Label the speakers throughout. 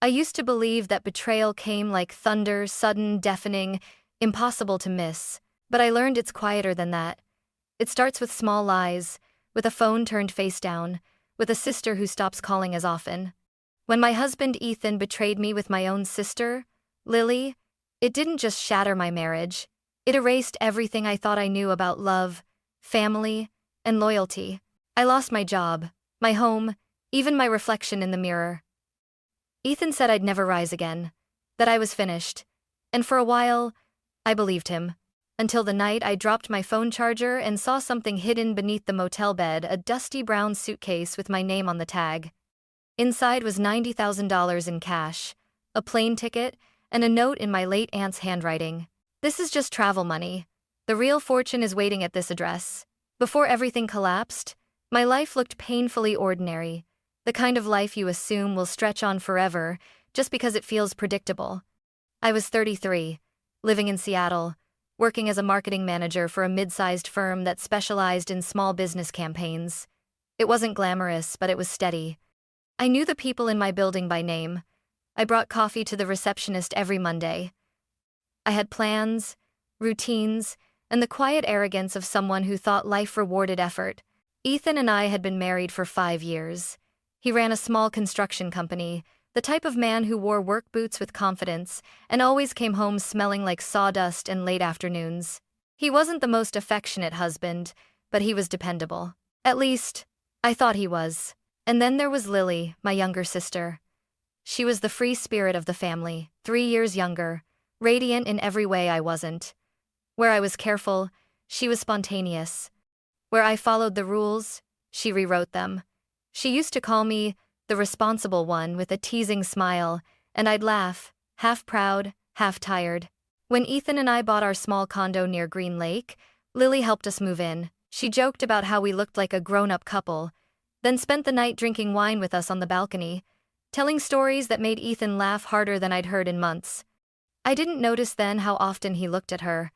Speaker 1: I used to believe that betrayal came like thunder, sudden, deafening, impossible to miss. But I learned it's quieter than that. It starts with small lies, with a phone turned face down, with a sister who stops calling as often. When my husband Ethan betrayed me with my own sister, Lily, it didn't just shatter my marriage. It erased everything I thought I knew about love, family, and loyalty. I lost my job, my home, even my reflection in the mirror. Ethan said I'd never rise again, that I was finished. And for a while, I believed him. Until the night I dropped my phone charger and saw something hidden beneath the motel bed, a dusty brown suitcase with my name on the tag. Inside was $90,000 in cash, a plane ticket, and a note in my late aunt's handwriting. This is just travel money. The real fortune is waiting at this address. Before everything collapsed, my life looked painfully ordinary, the kind of life you assume will stretch on forever just because it feels predictable. I was 33, living in Seattle, working as a marketing manager for a mid-sized firm that specialized in small business campaigns. It wasn't glamorous, but it was steady. I knew the people in my building by name. I brought coffee to the receptionist every Monday. I had plans, routines, and the quiet arrogance of someone who thought life rewarded effort. Ethan and I had been married for 5 years. He ran a small construction company, the type of man who wore work boots with confidence and always came home smelling like sawdust and late afternoons. He wasn't the most affectionate husband, but he was dependable. At least, I thought he was. And then there was Lily, my younger sister. She was the free spirit of the family, 3 years younger, radiant in every way I wasn't. Where I was careful, she was spontaneous. Where I followed the rules, she rewrote them. She used to call me the responsible one with a teasing smile, and I'd laugh, half proud, half tired. When Ethan and I bought our small condo near Green Lake, Lily helped us move in. She joked about how we looked like a grown-up couple, then spent the night drinking wine with us on the balcony, telling stories that made Ethan laugh harder than I'd heard in months. I didn't notice then how often he looked at her,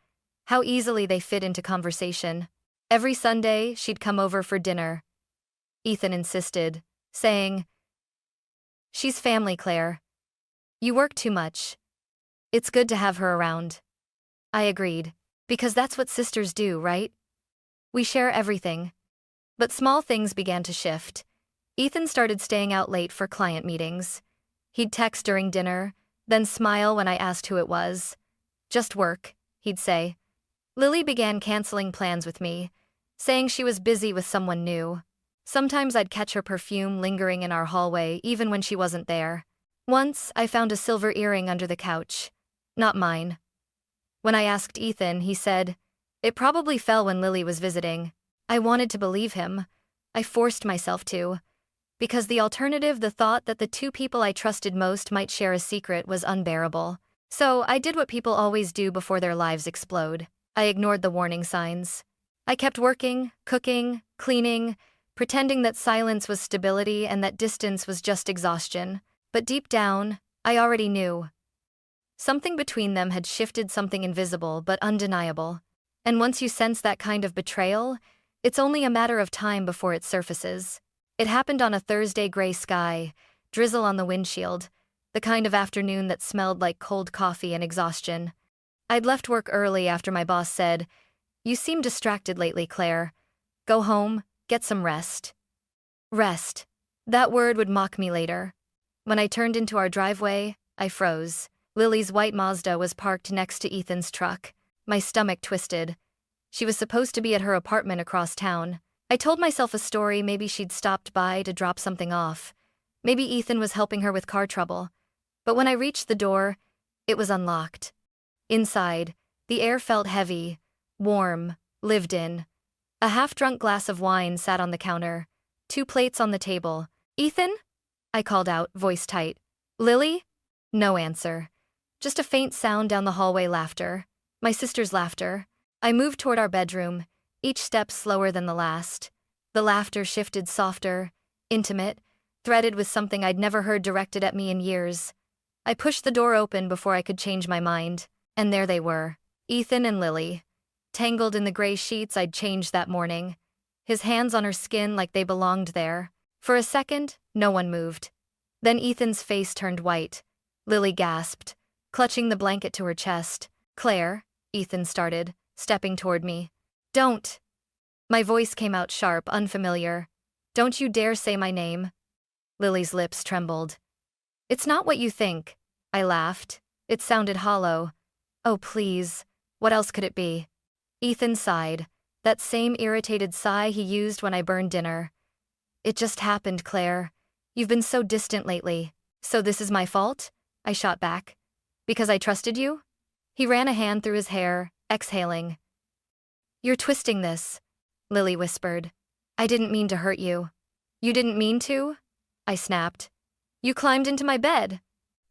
Speaker 1: how easily they fit into conversation. Every Sunday, she'd come over for dinner. Ethan insisted, saying, "She's family, Claire. You work too much. It's good to have her around." I agreed, because that's what sisters do, right? We share everything. But small things began to shift. Ethan started staying out late for client meetings. He'd text during dinner, then smile when I asked who it was. "Just work," he'd say. Lily began canceling plans with me, saying she was busy with someone new. Sometimes I'd catch her perfume lingering in our hallway even when she wasn't there. Once, I found a silver earring under the couch. Not mine. When I asked Ethan, he said, "It probably fell when Lily was visiting." I wanted to believe him. I forced myself to. Because the alternative, the thought that the two people I trusted most might share a secret, was unbearable. So I did what people always do before their lives explode. I ignored the warning signs. I kept working, cooking, cleaning, pretending that silence was stability and that distance was just exhaustion. But deep down, I already knew. Something between them had shifted, something invisible but undeniable. And once you sense that kind of betrayal, it's only a matter of time before it surfaces. It happened on a Thursday, gray sky, drizzle on the windshield, the kind of afternoon that smelled like cold coffee and exhaustion. I'd left work early after my boss said, "You seem distracted lately, Claire. Go home, get some rest." Rest. That word would mock me later. When I turned into our driveway, I froze. Lily's white Mazda was parked next to Ethan's truck. My stomach twisted. She was supposed to be at her apartment across town. I told myself a story, maybe she'd stopped by to drop something off. Maybe Ethan was helping her with car trouble. But when I reached the door, it was unlocked. Inside, the air felt heavy, warm, lived in. A half-drunk glass of wine sat on the counter, 2 plates on the table. "Ethan?" I called out, voice tight. "Lily?" No answer. Just a faint sound down the hallway, laughter. My sister's laughter. I moved toward our bedroom, each step slower than the last. The laughter shifted, softer, intimate, threaded with something I'd never heard directed at me in years. I pushed the door open before I could change my mind, and there they were, Ethan and Lily, tangled in the gray sheets I'd changed that morning, his hands on her skin like they belonged there. For a second, no one moved. Then Ethan's face turned white. Lily gasped, clutching the blanket to her chest. Claire, Ethan started, stepping toward me. Don't. My voice came out sharp, unfamiliar. Don't you dare say my name. Lily's lips trembled. It's not what you think. I laughed. It sounded hollow. Oh, please. What else could it be? Ethan sighed. That same irritated sigh he used when I burned dinner. It just happened, Claire. You've been so distant lately. So this is my fault? I shot back. Because I trusted you? He ran a hand through his hair, exhaling. You're twisting this, Lily whispered. I didn't mean to hurt you. You didn't mean to? I snapped. You climbed into my bed.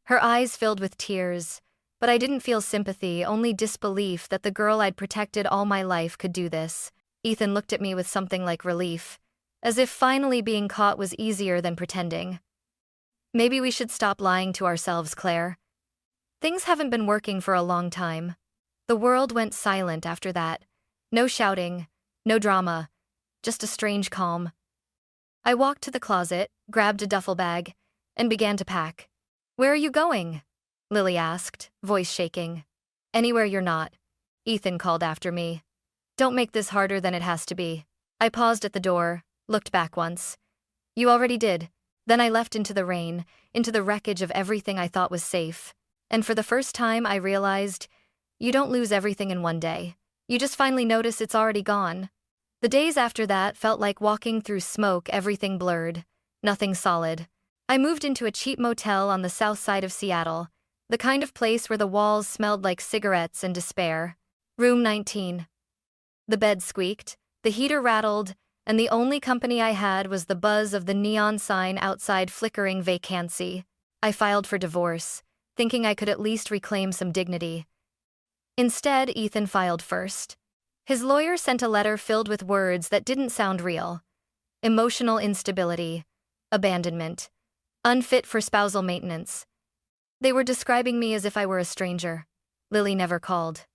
Speaker 1: Her eyes filled with tears, but I didn't feel sympathy, only disbelief that the girl I'd protected all my life could do this. Ethan looked at me with something like relief, as if finally being caught was easier than pretending. Maybe we should stop lying to ourselves, Claire. Things haven't been working for a long time. The world went silent after that. No shouting, no drama, just a strange calm. I walked to the closet, grabbed a duffel bag, and began to pack. Where are you going? Lily asked, voice shaking. Anywhere you're not. Ethan called after me. Don't make this harder than it has to be. I paused at the door, looked back once. You already did. Then I left into the rain, into the wreckage of everything I thought was safe. And for the first time I realized, you don't lose everything in one day. You just finally notice it's already gone. The days after that felt like walking through smoke, everything blurred, nothing solid. I moved into a cheap motel on the south side of Seattle, the kind of place where the walls smelled like cigarettes and despair. Room 19. The bed squeaked, the heater rattled, and the only company I had was the buzz of the neon sign outside flickering vacancy. I filed for divorce, thinking I could at least reclaim some dignity. Instead, Ethan filed first. His lawyer sent a letter filled with words that didn't sound real. Emotional instability, abandonment, unfit for spousal maintenance. They were describing me as if I were a stranger. Lily never called.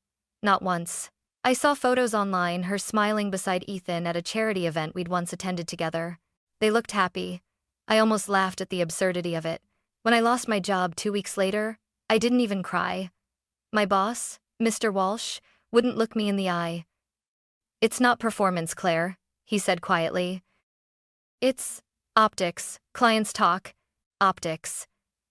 Speaker 1: Not once. I saw photos online, her smiling beside Ethan at a charity event we'd once attended together. They looked happy. I almost laughed at the absurdity of it. When I lost my job 2 weeks later, I didn't even cry. My boss, Mr. Walsh, wouldn't look me in the eye. It's not performance, Claire, he said quietly. It's optics. Clients talk. Optics.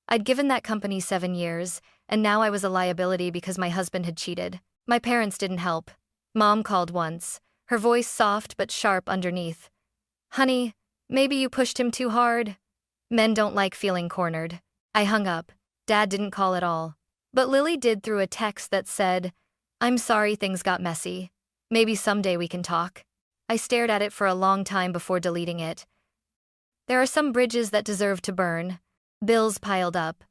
Speaker 1: I'd given that company 7 years, and now I was a liability because my husband had cheated. My parents didn't help. Mom called once, her voice soft but sharp underneath. Honey, maybe you pushed him too hard. Men don't like feeling cornered. I hung up. Dad didn't call at all. But Lily did through a text that said, I'm sorry things got messy. Maybe someday we can talk. I stared at it for a long time before deleting it. There are some bridges that deserve to burn. Bills piled up.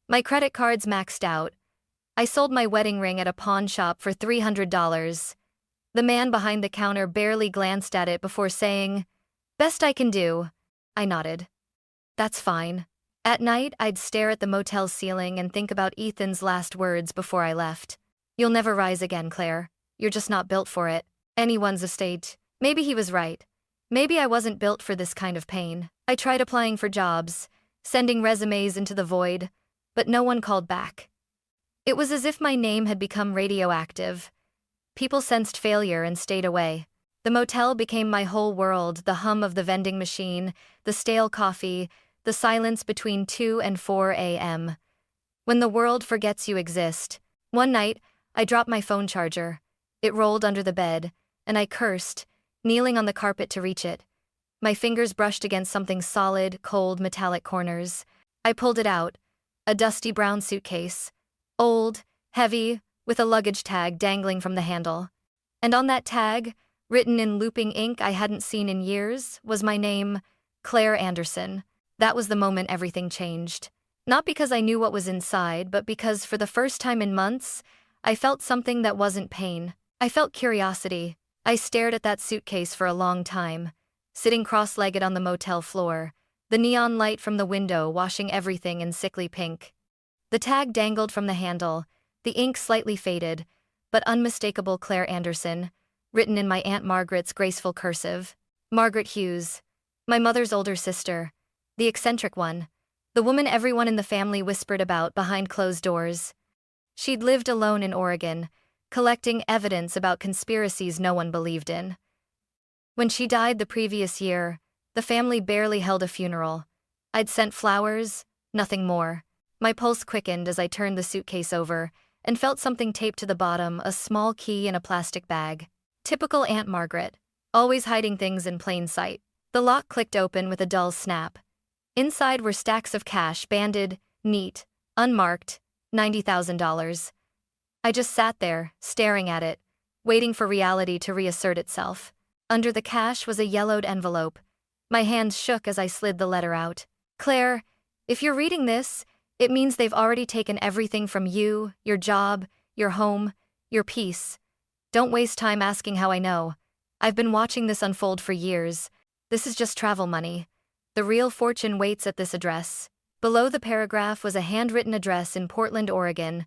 Speaker 1: My credit cards maxed out. I sold my wedding ring at a pawn shop for $300. The man behind the counter barely glanced at it before saying, Best I can do. I nodded. That's fine. At night, I'd stare at the motel ceiling and think about Ethan's last words before I left. You'll never rise again, Claire. You're just not built for it. Anyone's estate. Maybe he was right. Maybe I wasn't built for this kind of pain. I tried applying for jobs, sending resumes into the void, but no one called back. It was as if my name had become radioactive. People sensed failure and stayed away. The motel became my whole world, the hum of the vending machine, the stale coffee, the silence between 2 and 4 a.m. When the world forgets you exist. One night, I dropped my phone charger. It rolled under the bed, and I cursed, kneeling on the carpet to reach it. My fingers brushed against something solid, cold, metallic corners. I pulled it out, a dusty brown suitcase. Old, heavy, with a luggage tag dangling from the handle. And on that tag, written in looping ink I hadn't seen in years, was my name, Claire Anderson. That was the moment everything changed. Not because I knew what was inside, but because for the first time in months, I felt something that wasn't pain. I felt curiosity. I stared at that suitcase for a long time, sitting cross-legged on the motel floor, the neon light from the window washing everything in sickly pink. The tag dangled from the handle, the ink slightly faded, but unmistakable Claire Anderson, written in my Aunt Margaret's graceful cursive. Margaret Hughes, my mother's older sister, the eccentric one, The woman everyone in the family whispered about behind closed doors. She'd lived alone in Oregon, collecting evidence about conspiracies no one believed in. When she died the previous year, the family barely held a funeral. I'd sent flowers, nothing more. My pulse quickened as I turned the suitcase over and felt something taped to the bottom, a small key in a plastic bag. Typical Aunt Margaret, always hiding things in plain sight. The lock clicked open with a dull snap. Inside were stacks of cash, banded, neat, unmarked, $90,000. I just sat there, staring at it, waiting for reality to reassert itself. Under the cash was a yellowed envelope. My hands shook as I slid the letter out. Claire, if you're reading this, it means they've already taken everything from you, your job, your home, your peace. Don't waste time asking how I know. I've been watching this unfold for years. This is just travel money. The real fortune waits at this address. Below the paragraph was a handwritten address in Portland, Oregon.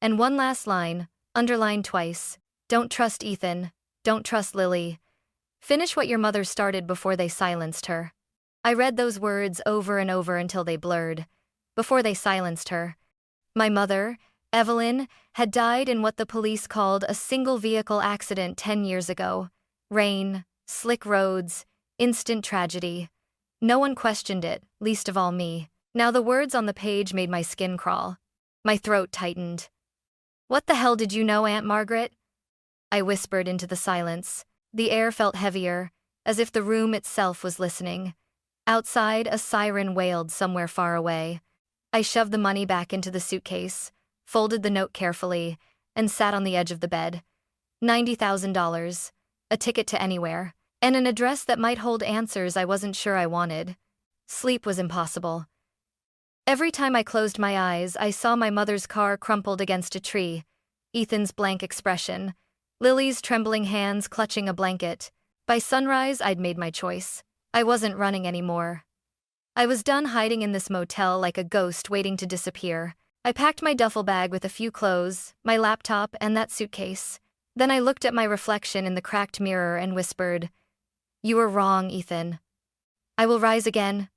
Speaker 1: And one last line, underlined twice. Don't trust Ethan. Don't trust Lily. Finish what your mother started before they silenced her. I read those words over and over until they blurred. Before they silenced her. My mother, Evelyn, had died in what the police called a single-vehicle accident 10 years ago. Rain, slick roads, instant tragedy. No one questioned it, least of all me. Now the words on the page made my skin crawl. My throat tightened. What the hell did you know, Aunt Margaret? I whispered into the silence. The air felt heavier, as if the room itself was listening. Outside, a siren wailed somewhere far away. I shoved the money back into the suitcase, folded the note carefully, and sat on the edge of the bed. $90,000, a ticket to anywhere, and an address that might hold answers I wasn't sure I wanted. Sleep was impossible. Every time I closed my eyes, I saw my mother's car crumpled against a tree, Ethan's blank expression, Lily's trembling hands clutching a blanket. By sunrise, I'd made my choice. I wasn't running anymore. I was done hiding in this motel like a ghost waiting to disappear. I packed my duffel bag with a few clothes, my laptop, and that suitcase. Then I looked at my reflection in the cracked mirror and whispered, "You were wrong, Ethan. I will rise again."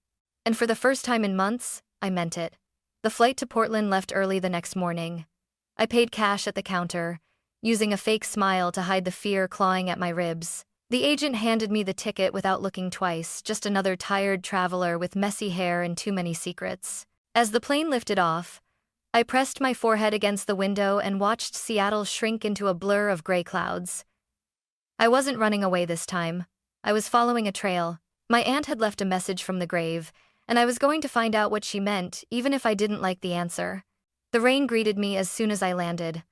Speaker 1: And for the first time in months, I meant it. The flight to Portland left early the next morning. I paid cash at the counter, using a fake smile to hide the fear clawing at my ribs. The agent handed me the ticket without looking twice, just another tired traveler with messy hair and too many secrets. As the plane lifted off, I pressed my forehead against the window and watched Seattle shrink into a blur of gray clouds. I wasn't running away this time. I was following a trail. My aunt had left a message from the grave, and I was going to find out what she meant, even if I didn't like the answer. The rain greeted me as soon as I landed.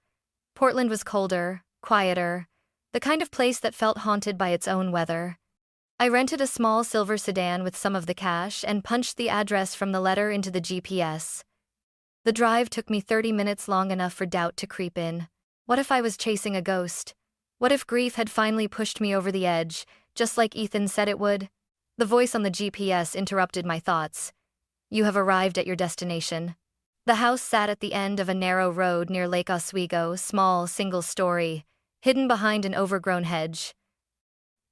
Speaker 1: Portland was colder, quieter, the kind of place that felt haunted by its own weather. I rented a small silver sedan with some of the cash and punched the address from the letter into the GPS. The drive took me 30 minutes, long enough for doubt to creep in. What if I was chasing a ghost? What if grief had finally pushed me over the edge, just like Ethan said it would? The voice on the GPS interrupted my thoughts. You have arrived at your destination. The house sat at the end of a narrow road near Lake Oswego, small, single-story, hidden behind an overgrown hedge.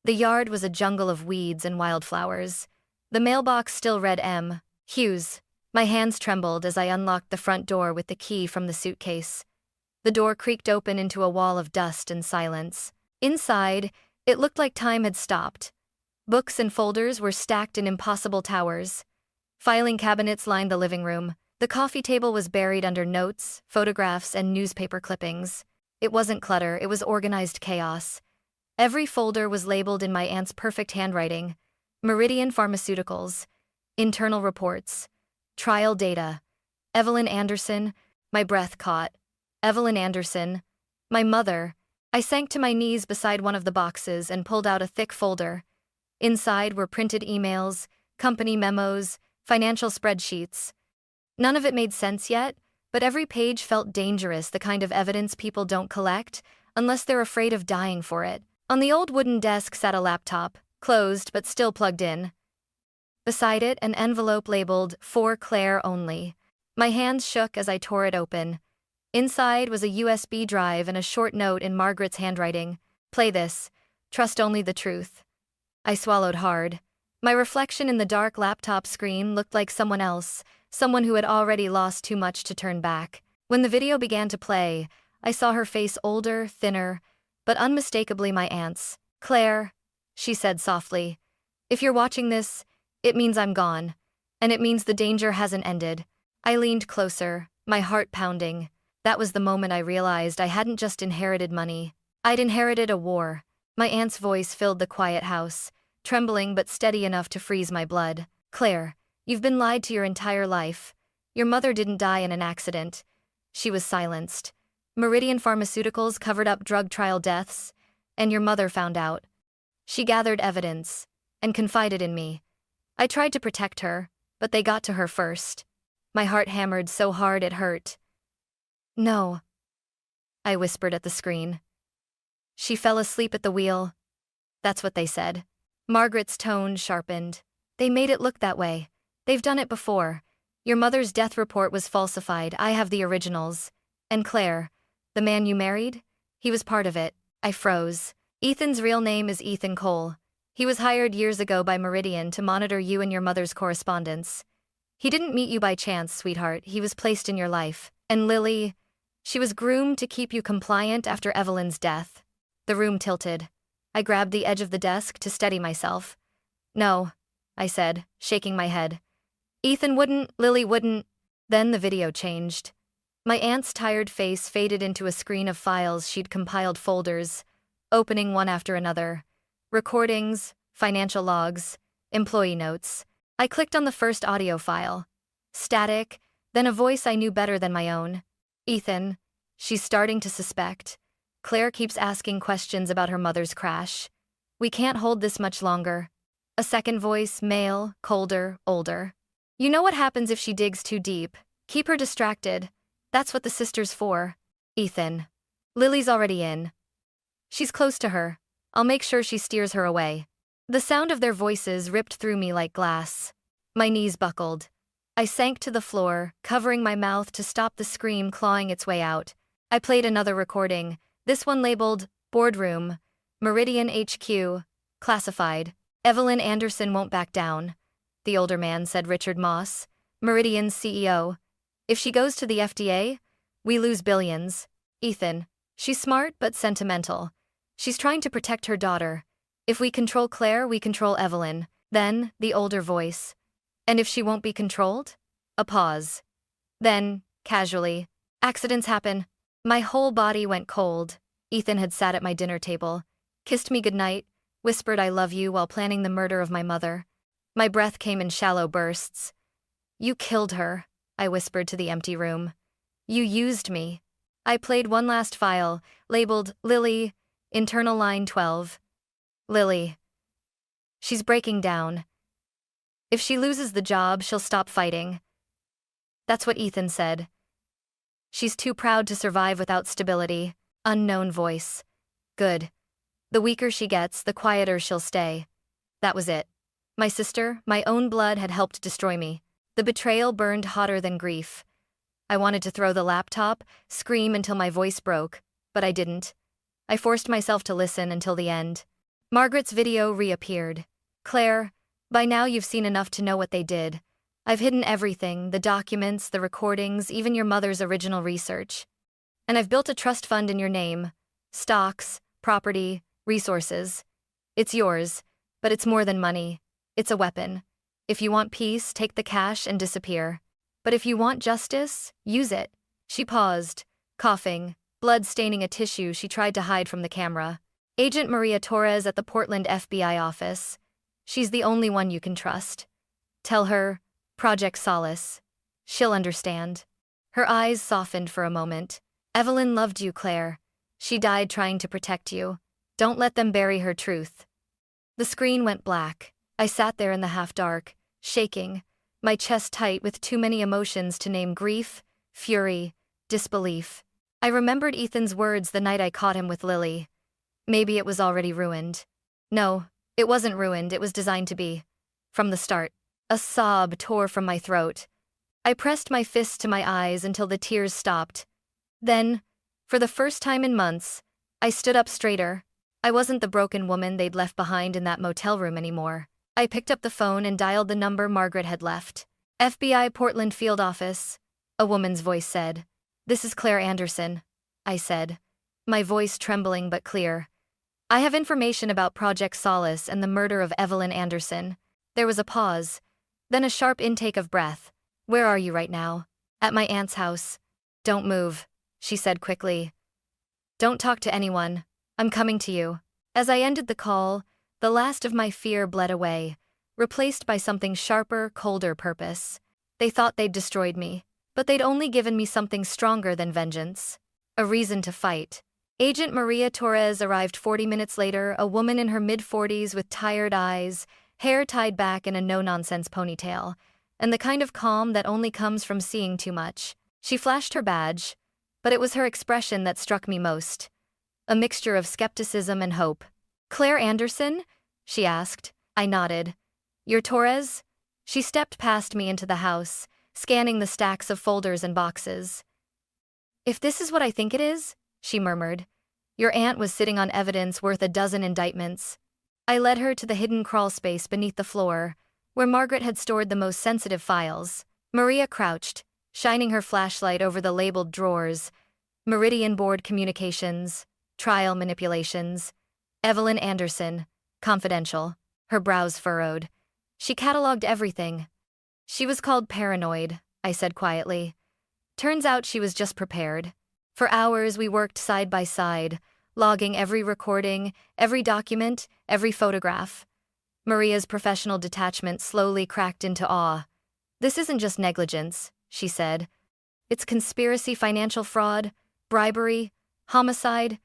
Speaker 1: The yard was a jungle of weeds and wildflowers. The mailbox still read M. Hughes. My hands trembled as I unlocked the front door with the key from the suitcase. The door creaked open into a wall of dust and silence. Inside, it looked like time had stopped. Books and folders were stacked in impossible towers. Filing cabinets lined the living room. The coffee table was buried under notes, photographs, and newspaper clippings. It wasn't clutter, it was organized chaos. Every folder was labeled in my aunt's perfect handwriting. Meridian Pharmaceuticals, internal reports, trial data. Evelyn Anderson, my breath caught. Evelyn Anderson, my mother. I sank to my knees beside one of the boxes and pulled out a thick folder. Inside were printed emails, company memos, financial spreadsheets. None of it made sense yet, but every page felt dangerous, the kind of evidence people don't collect unless they're afraid of dying for it. On the old wooden desk sat a laptop, closed but still plugged in. Beside it, an envelope labeled, "For Claire only." My hands shook as I tore it open. Inside was a USB drive and a short note in Margaret's handwriting. "Play this. Trust only the truth." I swallowed hard. My reflection in the dark laptop screen looked like someone else, someone who had already lost too much to turn back. When the video began to play, I saw her face older, thinner, but unmistakably my aunt's. "Claire," she said softly, "if you're watching this, it means I'm gone. And it means the danger hasn't ended." I leaned closer, my heart pounding. That was the moment I realized I hadn't just inherited money. I'd inherited a war. My aunt's voice filled the quiet house, trembling but steady enough to freeze my blood. "Claire, you've been lied to your entire life. Your mother didn't die in an accident." She was silenced. "Meridian Pharmaceuticals covered up drug trial deaths, and your mother found out. She gathered evidence and confided in me. I tried to protect her, but they got to her first." My heart hammered so hard it hurt. "No," I whispered at the screen. "She fell asleep at the wheel." That's what they said. Margaret's tone sharpened. "They made it look that way. They've done it before. Your mother's death report was falsified. I have the originals. And Claire, the man you married, he was part of it." I froze. "Ethan's real name is Ethan Cole. He was hired years ago by Meridian to monitor you and your mother's correspondence. He didn't meet you by chance, sweetheart. He was placed in your life. And Lily, she was groomed to keep you compliant after Evelyn's death." The room tilted. I grabbed the edge of the desk to steady myself. "No," I said, shaking my head. "Ethan wouldn't, Lily wouldn't." Then the video changed. My aunt's tired face faded into a screen of files she'd compiled, folders, opening one after another. Recordings, financial logs, employee notes. I clicked on the first audio file. Static, then a voice I knew better than my own. "Ethan, she's starting to suspect. Claire keeps asking questions about her mother's crash. We can't hold this much longer." A second voice, male, colder, older. "You know what happens if she digs too deep. Keep her distracted. That's what the sister's for." "Ethan, Lily's already in. She's close to her. I'll make sure she steers her away." The sound of their voices ripped through me like glass. My knees buckled. I sank to the floor, covering my mouth to stop the scream clawing its way out. I played another recording, this one labeled, "Boardroom, Meridian HQ, Classified. Evelyn Anderson won't back down," the older man said. "Richard Moss, Meridian's CEO. If she goes to the FDA, we lose billions. Ethan, she's smart but sentimental. She's trying to protect her daughter. If we control Claire, we control Evelyn." Then, the older voice. "And if she won't be controlled?" A pause. Then, casually, "Accidents happen." My whole body went cold. Ethan had sat at my dinner table, kissed me goodnight, whispered "I love you" while planning the murder of my mother. My breath came in shallow bursts. "You killed her," I whispered to the empty room. "You used me." I played one last file, labeled, "Lily, internal line 12. Lily. She's breaking down. If she loses the job, she'll stop fighting." That's what Ethan said. "She's too proud to survive without stability." Unknown voice. "Good. The weaker she gets, the quieter she'll stay." That was it. My sister, my own blood, had helped destroy me. The betrayal burned hotter than grief. I wanted to throw the laptop, scream until my voice broke, but I didn't. I forced myself to listen until the end. Margaret's video reappeared. "Claire, by now you've seen enough to know what they did. I've hidden everything, the documents, the recordings, even your mother's original research. And I've built a trust fund in your name. Stocks, property, resources. It's yours, but it's more than money. It's a weapon. If you want peace, take the cash and disappear. But if you want justice, use it." She paused, coughing, blood staining a tissue she tried to hide from the camera. "Agent Maria Torres at the Portland FBI office. She's the only one you can trust. Tell her, Project Solace. She'll understand." Her eyes softened for a moment. "Evelyn loved you, Claire. She died trying to protect you. Don't let them bury her truth." The screen went black. I sat there in the half-dark, shaking, my chest tight with too many emotions to name: grief, fury, disbelief. I remembered Ethan's words the night I caught him with Lily. Maybe it was already ruined. No, it wasn't ruined, it was designed to be. From the start. A sob tore from my throat. I pressed my fists to my eyes until the tears stopped. Then, for the first time in months, I stood up straighter. I wasn't the broken woman they'd left behind in that motel room anymore. I picked up the phone and dialed the number Margaret had left. FBI Portland Field Office, a woman's voice said. This is Claire Anderson, I said, my voice trembling but clear. I have information about Project Solace and the murder of Evelyn Anderson. There was a pause, then a sharp intake of breath. Where are you right now? At my aunt's house. Don't move, she said quickly. Don't talk to anyone. I'm coming to you. As I ended the call, the last of my fear bled away, replaced by something sharper, colder purpose. They thought they'd destroyed me, but they'd only given me something stronger than vengeance. A reason to fight. Agent Maria Torres arrived 40 minutes later, a woman in her mid-40s with tired eyes, hair tied back in a no-nonsense ponytail, and the kind of calm that only comes from seeing too much. She flashed her badge, but it was her expression that struck me most. A mixture of skepticism and hope. Claire Anderson? She asked. I nodded. You're Torres? She stepped past me into the house, scanning the stacks of folders and boxes. If this is what I think it is, she murmured. Your aunt was sitting on evidence worth a dozen indictments. I led her to the hidden crawl space beneath the floor, where Margaret had stored the most sensitive files. Maria crouched, shining her flashlight over the labeled drawers. Meridian Board Communications, Trial Manipulations, Evelyn Anderson, Confidential. Her brows furrowed. She cataloged everything. She was called paranoid, I said quietly. Turns out she was just prepared. For hours we worked side by side, logging every recording, every document, every photograph. Maria's professional detachment slowly cracked into awe. This isn't just negligence, she said. It's conspiracy, financial fraud, bribery, homicide.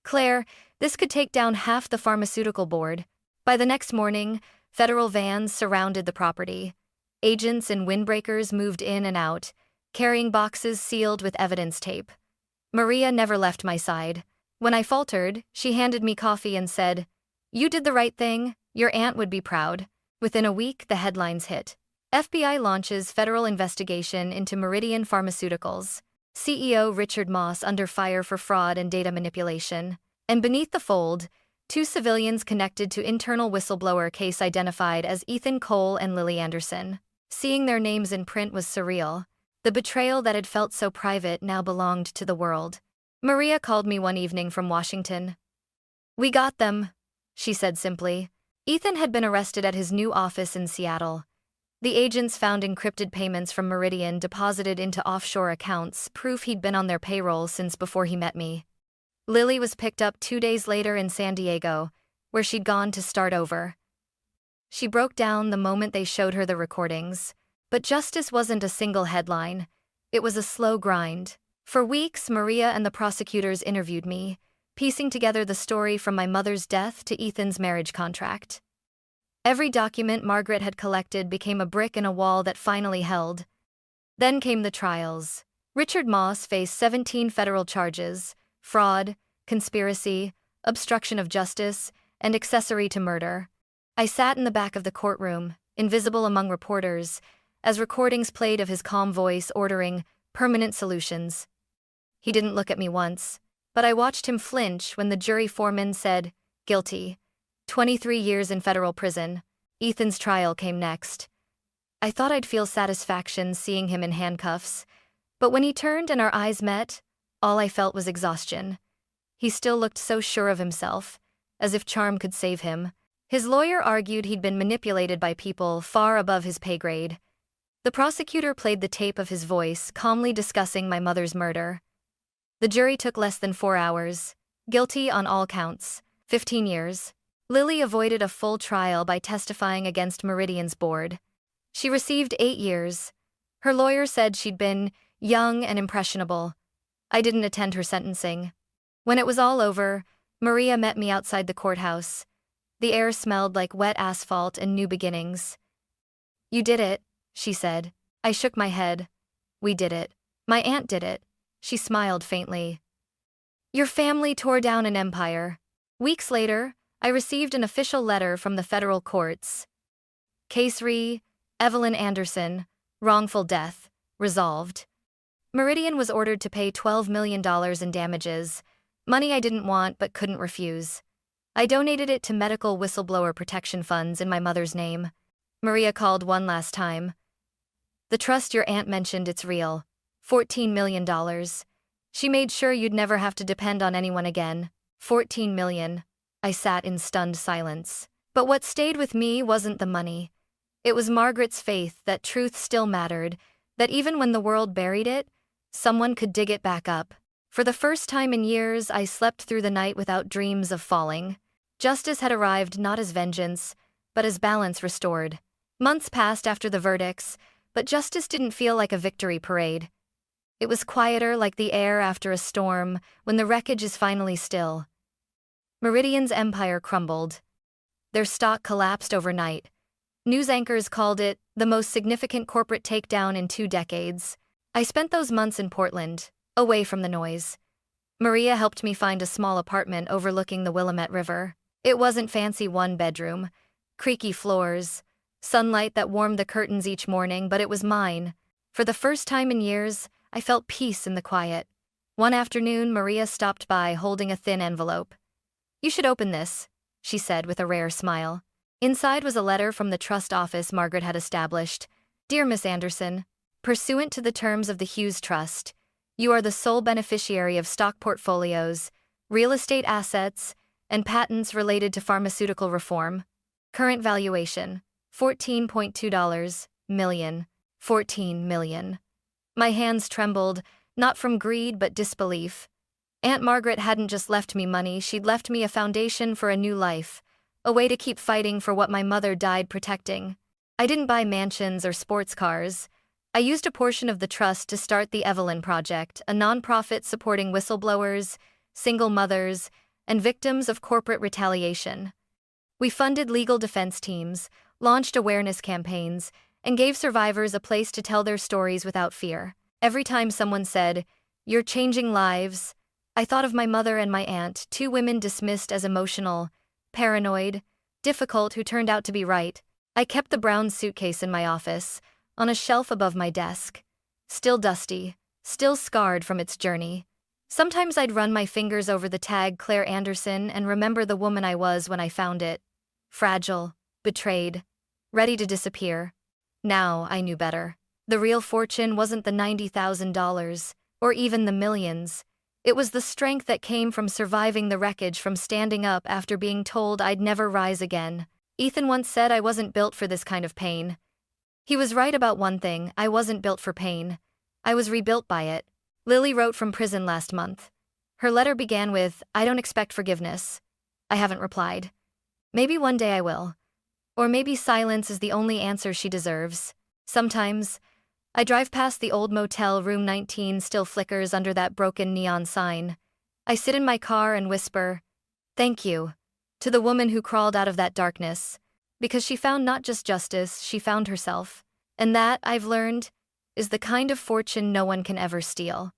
Speaker 1: Claire, this could take down half the pharmaceutical board. By the next morning, federal vans surrounded the property. Agents and windbreakers moved in and out, carrying boxes sealed with evidence tape. Maria never left my side. When I faltered, she handed me coffee and said, You did the right thing. Your aunt would be proud. Within a week, the headlines hit. FBI launches federal investigation into Meridian Pharmaceuticals. CEO Richard Moss under fire for fraud and data manipulation. And beneath the fold, 2 civilians connected to internal whistleblower case identified as Ethan Cole and Lily Anderson. Seeing their names in print was surreal. The betrayal that had felt so private now belonged to the world. Maria called me one evening from Washington. We got them, she said simply. Ethan had been arrested at his new office in Seattle. The agents found encrypted payments from Meridian deposited into offshore accounts, proof he'd been on their payroll since before he met me. Lily was picked up 2 days later in San Diego, where she'd gone to start over. She broke down the moment they showed her the recordings. But justice wasn't a single headline. It was a slow grind. For weeks, Maria and the prosecutors interviewed me, piecing together the story from my mother's death to Ethan's marriage contract. Every document Margaret had collected became a brick in a wall that finally held. Then came the trials. Richard Moss faced 17 federal charges: fraud, conspiracy, obstruction of justice, and accessory to murder. I sat in the back of the courtroom, invisible among reporters, as recordings played of his calm voice ordering permanent solutions. He didn't look at me once, but I watched him flinch when the jury foreman said, guilty. 23 years in federal prison. Ethan's trial came next. I thought I'd feel satisfaction seeing him in handcuffs, but when he turned and our eyes met, all I felt was exhaustion. He still looked so sure of himself, as if charm could save him. His lawyer argued he'd been manipulated by people far above his pay grade. The prosecutor played the tape of his voice, calmly discussing my mother's murder. The jury took less than 4 hours. Guilty on all counts. 15 years. Lily avoided a full trial by testifying against Meridian's board. She received 8 years. Her lawyer said she'd been young and impressionable. I didn't attend her sentencing. When it was all over, Maria met me outside the courthouse. The air smelled like wet asphalt and new beginnings. You did it, she said. I shook my head. We did it. My aunt did it. She smiled faintly. Your family tore down an empire. Weeks later, I received an official letter from the federal courts. Case re: Evelyn Anderson, wrongful death, resolved. Meridian was ordered to pay $12 million in damages, money I didn't want but couldn't refuse. I donated it to medical whistleblower protection funds in my mother's name. Maria called one last time. The trust your aunt mentioned, it's real. $14 million. She made sure you'd never have to depend on anyone again. 14 million. I sat in stunned silence. But what stayed with me wasn't the money. It was Margaret's faith that truth still mattered, that even when the world buried it, someone could dig it back up. For the first time in years, I slept through the night without dreams of falling. Justice had arrived not as vengeance, but as balance restored. Months passed after the verdicts, but justice didn't feel like a victory parade. It was quieter, like the air after a storm, when the wreckage is finally still. Meridian's empire crumbled. Their stock collapsed overnight. News anchors called it the most significant corporate takedown in 2 decades. I spent those months in Portland, away from the noise. Maria helped me find a small apartment overlooking the Willamette River. It wasn't fancy, 1-bedroom, creaky floors, sunlight that warmed the curtains each morning, but it was mine. For the first time in years, I felt peace in the quiet. One afternoon, Maria stopped by holding a thin envelope. "You should open this," she said with a rare smile. Inside was a letter from the trust office Margaret had established. "Dear Miss Anderson, pursuant to the terms of the Hughes Trust, you are the sole beneficiary of stock portfolios, real estate assets, and patents related to pharmaceutical reform. Current valuation, $14.2 million. 14 million. My hands trembled, not from greed but disbelief. Aunt Margaret hadn't just left me money, she'd left me a foundation for a new life, a way to keep fighting for what my mother died protecting. I didn't buy mansions or sports cars. I used a portion of the trust to start the Evelyn Project, a nonprofit supporting whistleblowers, single mothers, and victims of corporate retaliation. We funded legal defense teams, launched awareness campaigns, and gave survivors a place to tell their stories without fear. Every time someone said, "You're changing lives," I thought of my mother and my aunt, 2 women dismissed as emotional, paranoid, difficult, who turned out to be right. I kept the brown suitcase in my office, on a shelf above my desk. Still dusty, still scarred from its journey. Sometimes I'd run my fingers over the tag Claire Anderson and remember the woman I was when I found it. Fragile, betrayed, ready to disappear. Now I knew better. The real fortune wasn't the $90,000, or even the millions. It was the strength that came from surviving the wreckage, from standing up after being told I'd never rise again. Ethan once said I wasn't built for this kind of pain. He was right about one thing: I wasn't built for pain. I was rebuilt by it. Lily wrote from prison last month. Her letter began with, "I don't expect forgiveness." I haven't replied. Maybe one day I will. Or maybe silence is the only answer she deserves. Sometimes, I drive past the old motel, room 19 still flickers under that broken neon sign. I sit in my car and whisper, "Thank you," to the woman who crawled out of that darkness. Because she found not just justice, she found herself. And that, I've learned, is the kind of fortune no one can ever steal.